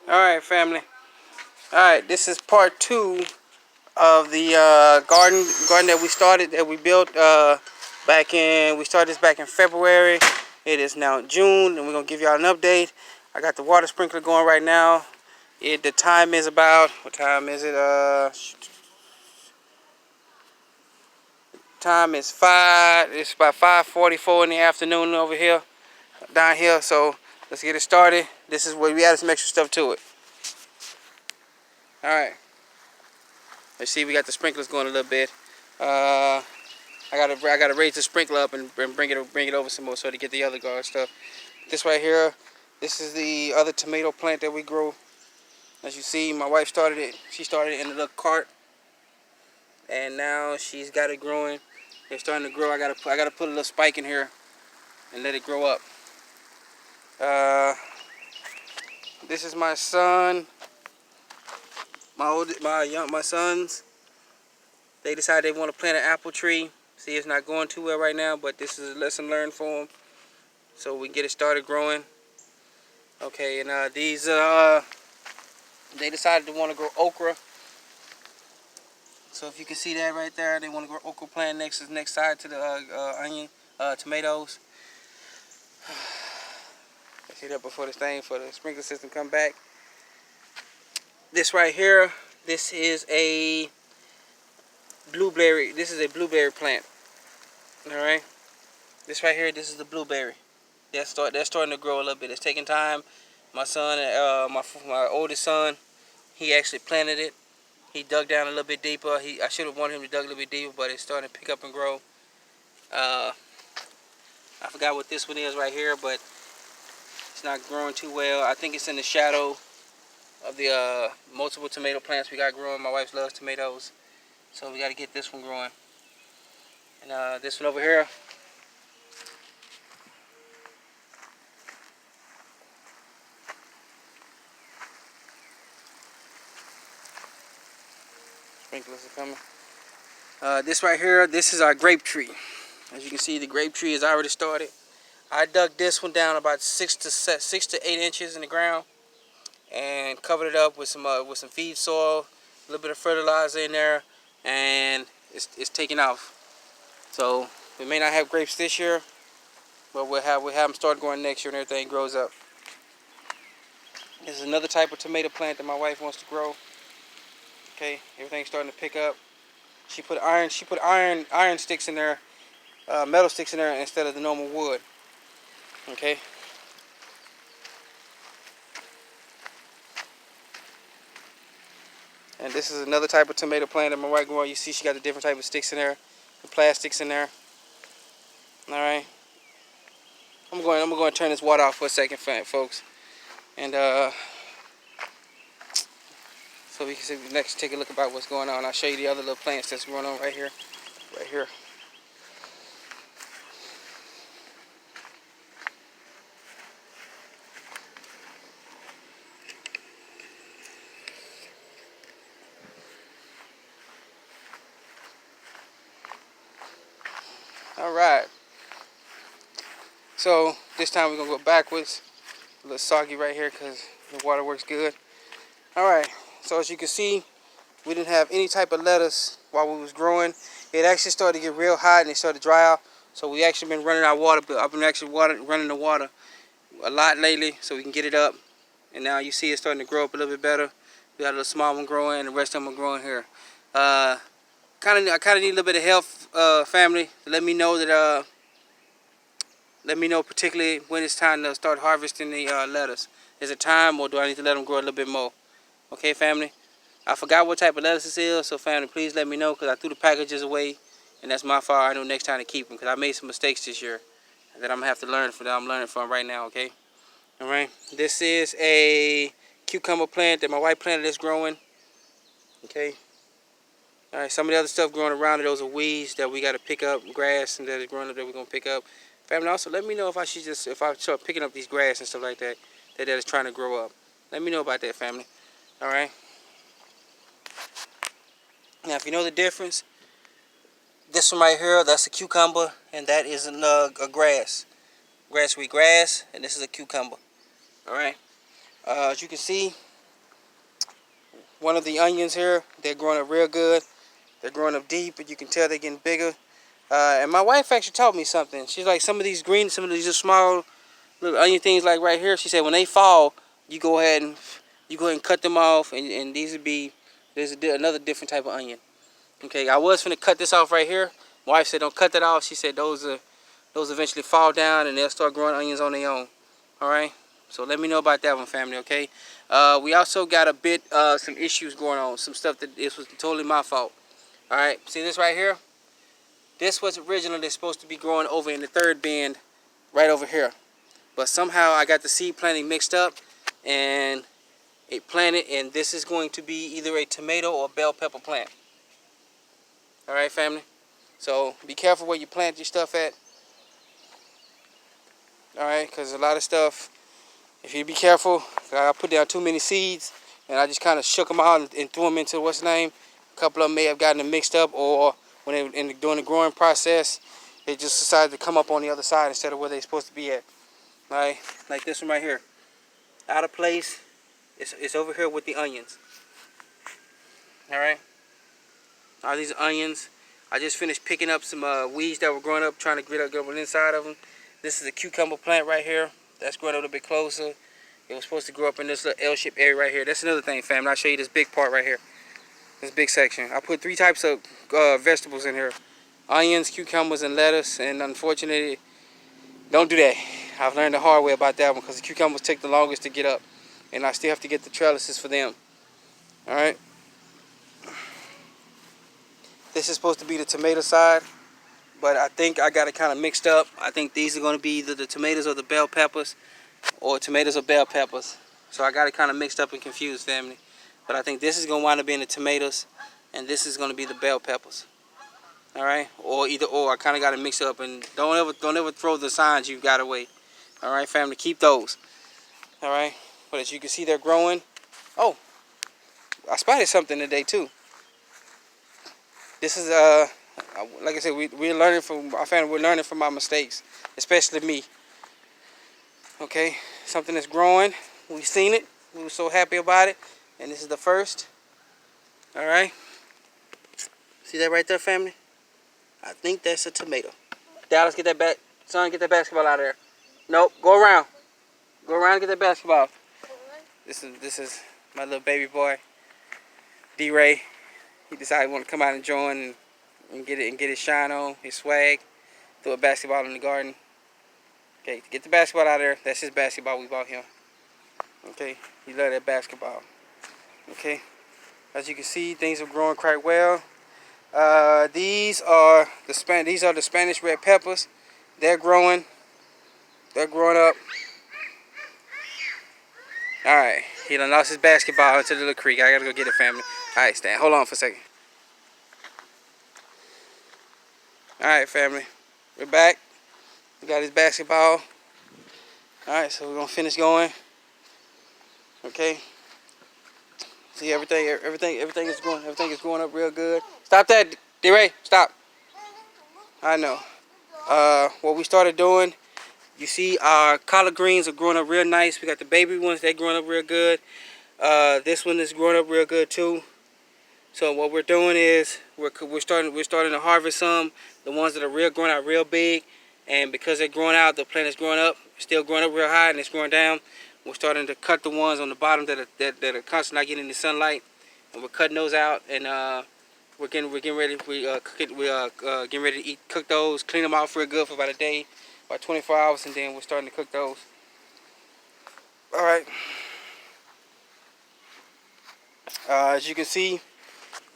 Alright, family. Alright, this is part 2 of the garden that we built we started this back in February. It is now June, and we're going to give y'all an update. I got the water sprinkler going right now. The time is about, what time is it? Time is it's about 5:44 in the afternoon over here, down here. So let's get it started. This is where we added some extra stuff to it. Alright. Let's see, we got the sprinklers going a little bit. I gotta raise the sprinkler up and bring it over some more so to get the other garden stuff. This right here, this is the other tomato plant that we grow. As you see, my wife started it. She started it in a little cart, and now she's got it growing. It's starting to grow. I gotta put a little spike in here and let it grow up. This is my son. My sons. They decided they want to plant an apple tree. See, it's not going too well right now, but this is a lesson learned for them, so we can get it started growing. Okay, and these they decided to want to grow okra. So if you can see that right there, they want to grow okra plant next side to the tomatoes. Let's heat up before this thing for the sprinkler system come back. This right here, this is a blueberry. This is a blueberry plant. All right. This right here, this is the blueberry. That's starting to grow a little bit. It's taking time. My son, my oldest son, he actually planted it. He dug down a little bit deeper. I should have wanted him to dug a little bit deeper, but it's starting to pick up and grow. I forgot what this one is right here, but it's not growing too well. I think it's in the shadow of the multiple tomato plants we got growing. My wife loves tomatoes, so we got to get this one growing. And this one over here, sprinklers are coming. This right here, this is our grape tree. As you can see, the grape tree is already started. I dug this one down about 6 to 8 inches in the ground and covered it up with some feed soil, a little bit of fertilizer in there, and it's taking off. So we may not have grapes this year, but we'll have them start growing next year and everything grows up. This is another type of tomato plant that my wife wants to grow. Okay, everything's starting to pick up. She put iron sticks in there, metal sticks in there instead of the normal wood. Okay. And this is another type of tomato plant that my wife grew. You see, she got the different type of sticks in there, the plastics in there. All right. I'm going to turn this water off for a second, folks, and so we can next take a look about what's going on. I'll show you the other little plants that's going on right here, right here. All right. So this time we're gonna go backwards. A little soggy right here because the water works good. All right. So as you can see, we didn't have any type of lettuce while we was growing. It actually started to get real hot and it started to dry out. So we actually been running our water, but I've been actually running the water a lot lately so we can get it up. And now you see it's starting to grow up a little bit better. We got a little small one growing and the rest of them are growing here. I kind of need a little bit of help, family. Let me know that let me know particularly when it's time to start harvesting the lettuce. Is it time, or do I need to let them grow a little bit more? Okay, family. I forgot what type of lettuce this is, so family, please let me know because I threw the packages away, and that's my fault. I know next time to keep them because I made some mistakes this year that I'm gonna have to learn from. That I'm learning from right now. Okay. All right. This is a cucumber plant that my wife planted that's growing. Okay. All right. Some of the other stuff growing around it, those are weeds that we got to pick up, grass and that is growing up that we're gonna pick up. Family, also let me know if I start picking up these grass and stuff like that that is trying to grow up. Let me know about that, family. All right. Now, if you know the difference This one right here, that's a cucumber, and that is a grass. Grassweed grass, and this is a cucumber. Alright. As you can see, one of the onions here, they're growing up real good. They're growing up deep, but you can tell they're getting bigger. And my wife actually taught me something. She's like, some of these green, some of these small little onion things like right here, she said when they fall, you go ahead and cut them off, and these would be, there's another different type of onion. Okay, I was finna cut this off right here. My wife said don't cut that off. She said those eventually fall down and they'll start growing onions on their own. Alright, so let me know about that one, family, okay? We also got a bit, some issues going on, some stuff that this was totally my fault. Alright, see this right here? This was originally supposed to be growing over in the third bin right over here. But somehow I got the seed planting mixed up and it planted, and this is going to be either a tomato or a bell pepper plant. Alright, family? So be careful where you plant your stuff at. Alright, because a lot of stuff, if you be careful, I put down too many seeds and I just kind of shook them out and threw them into what's the name. A couple of them may have gotten them mixed up, or when they were doing the growing process, they just decided to come up on the other side instead of where they're supposed to be at. Alright, like this one right here. Out of place, it's over here with the onions. Alright, all these onions. I just finished picking up some weeds that were growing up, trying to get up the inside of them. This is a cucumber plant right here. That's growing up a little bit closer. It was supposed to grow up in this little L-shaped area right here. That's another thing, family. I'll show you this big part right here. This big section. I put 3 types of vegetables in here. Onions, cucumbers, and lettuce. And unfortunately, don't do that. I've learned the hard way about that one because the cucumbers take the longest to get up. And I still have to get the trellises for them. Alright. This is supposed to be the tomato side, but I think I got it kind of mixed up. I think these are going to be either the tomatoes or the bell peppers, or tomatoes or bell peppers. So I got it kind of mixed up and confused, family. But I think this is going to wind up being the tomatoes, and this is going to be the bell peppers. All right, or either or. I kind of got it mixed up, and don't ever throw the signs you've got away. All right, family, keep those. All right, but as you can see, they're growing. Oh, I spotted something today too. This is like I said, we're learning from our family. We're learning from our mistakes, especially me. Okay, something that's growing. We've seen it. We were so happy about it, and this is the first. All right, see that right there, family? I think that's a tomato. Dallas, get that back. Son, get that basketball out of there. Nope, go around. Go around and get that basketball. This is my little baby boy, D-Ray. He decided he wanted to come out and join and get his shine on, his swag. Throw a basketball in the garden. Okay, get the basketball out of there. That's his basketball we bought him. Okay, he loved that basketball. Okay, as you can see, things are growing quite well. These are the Spanish red peppers. They're growing. They're growing up. All right, he done lost his basketball into the little creek. I gotta go get it, family. All right, Stan, hold on for a second. All right, family, we're back. We got his basketball. All right, so we're gonna finish going. Okay. See, everything is going up real good. Stop that, D-Ray. Stop. I know. What we started doing, you see our collard greens are growing up real nice. We got the baby ones, they're growing up real good. This one is growing up real good too. So what we're doing is we're starting to harvest some, the ones that are growing out real big, and because they're growing out, the plant is growing up, still growing up real high, and it's growing down. We're starting to cut the ones on the bottom that are constantly not getting the sunlight, and we're cutting those out, and we're getting ready. Getting ready to cook those, clean them out real good for about a day, about 24 hours, and then we're starting to cook those. All right. As you can see,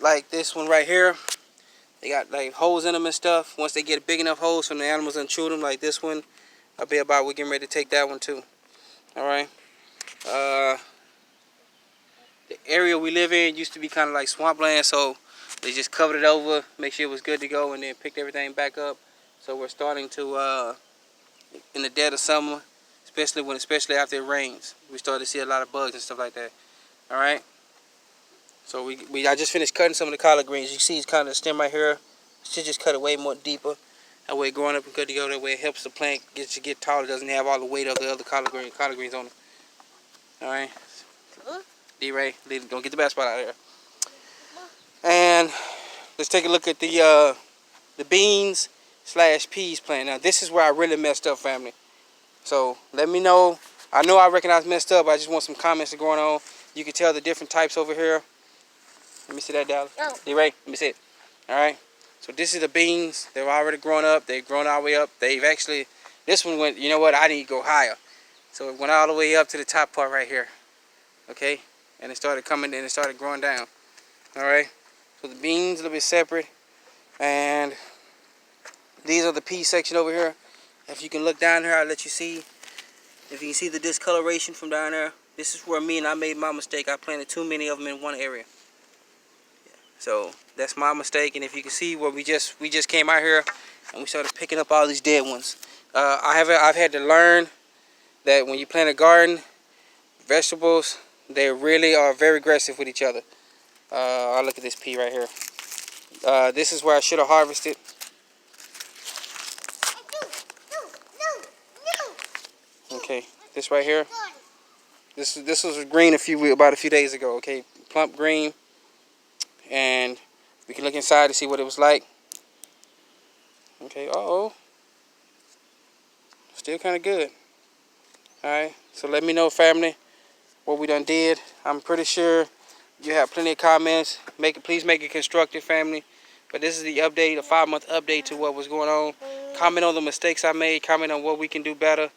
like this one right here, they got like holes in them and stuff. Once they get big enough holes from the animals and chew them, like this one, we're getting ready to take that one too. All right. The area we live in used to be kind of like swampland, so they just covered it over, make sure it was good to go, and then picked everything back up. So we're starting to, in the dead of summer, especially after it rains, we start to see a lot of bugs and stuff like that. All right. So I just finished cutting some of the collard greens. You see it's kind of the stem right here. Should just cut it way more deeper. That way, growing up and good to go. That way, it helps the plant get taller. Doesn't have all the weight of the other collard greens on it. All right. D-Ray, don't get the bad spot out of there. And let's take a look at the beans / peas plant. Now, this is where I really messed up, family. So let me know. I know I recognize messed up. I just want some comments going on. You can tell the different types over here. Let me see that, Dallas. Oh. D-Ray, let me see it. All right. So this is the beans. They're already grown up. They've grown all the way up. They've actually, this one went, you know what, I need to go higher. So it went all the way up to the top part right here. Okay. And it started coming and it started growing down. All right. So the beans a little bit separate. And these are the pea section over here. If you can look down here, I'll let you see. If you can see the discoloration from down there, this is where I made my mistake. I planted too many of them in one area. So that's my mistake. And if you can see where we just came out here and we started picking up all these dead ones. I've had to learn that when you plant a garden, vegetables, they really are very aggressive with each other. I'll look at this pea right here. This is where I should have harvested. Okay, this right here. This was green about a few days ago. Okay, plump green. And we can look inside to see what it was like. Okay, still kind of good. Alright, so let me know, family, what we done did. I'm pretty sure you have plenty of comments. Please make it constructive, family. But this is the update, a 5-month update to what was going on. Comment on the mistakes I made. Comment on what we can do better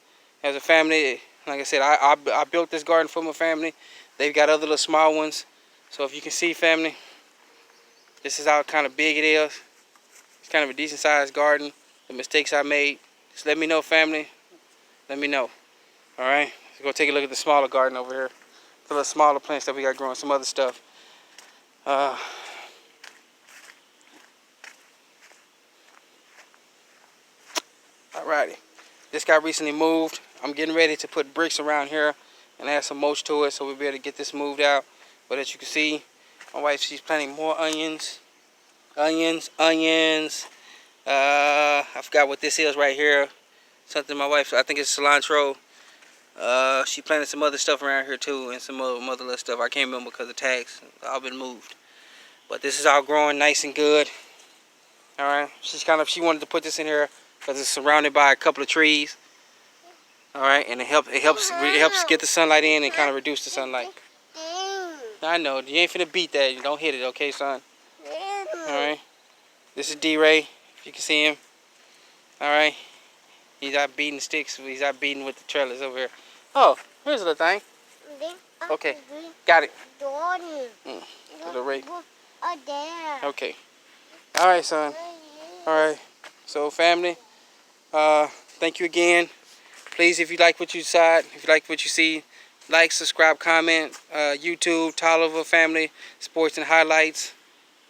as a family. Like I said, I built this garden for my family. They've got other little small ones. So if you can see, family, this is how kind of big it is. It's kind of a decent sized garden. The mistakes I made. Just let me know, family. Let me know. Alright? Let's go take a look at the smaller garden over here. The little smaller plants that we got growing. Some other stuff. Alrighty. This got recently moved. I'm getting ready to put bricks around here and add some mulch to it so we'll be able to get this moved out. But as you can see, my wife, she's planting more onions. Onions. I forgot what this is right here. Something my wife, I think it's cilantro. She planted some other stuff around here too, and some other little stuff. I can't remember because the tags all been moved. But this is all growing nice and good. All right. She wanted to put this in here because it's surrounded by a couple of trees. All right, and it helps get the sunlight in and kind of reduce the sunlight. I know, you ain't finna beat that. You don't hit it, okay, son? Alright. This is D-Ray, if you can see him. Alright. He's out beating sticks. He's out beating with the trellis over here. Oh, here's a little thing. Okay, got it. Little rake. Okay. Alright, son. Alright. So, family, thank you again. Please, if you like what you decide, if you like what you see, like, subscribe, comment. YouTube, Tolliver Family Sports and Highlights.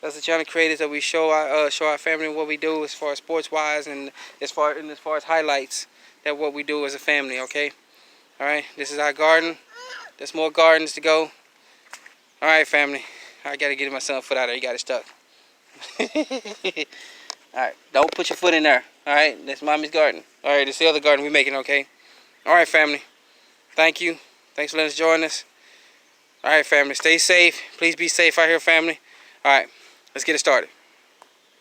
That's the channel creators that we show our family what we do as far as sports wise and as far as highlights that what we do as a family. Okay. All right. This is our garden. There's more gardens to go. All right, family. I gotta get my son's foot out there. He got it stuck. All right. Don't put your foot in there. All right. That's mommy's garden. All right. This is the other garden we're making. Okay. All right, family. Thank you. Thanks for letting us join us. All right, family. Stay safe. Please be safe out here, family. All right. Let's get it started.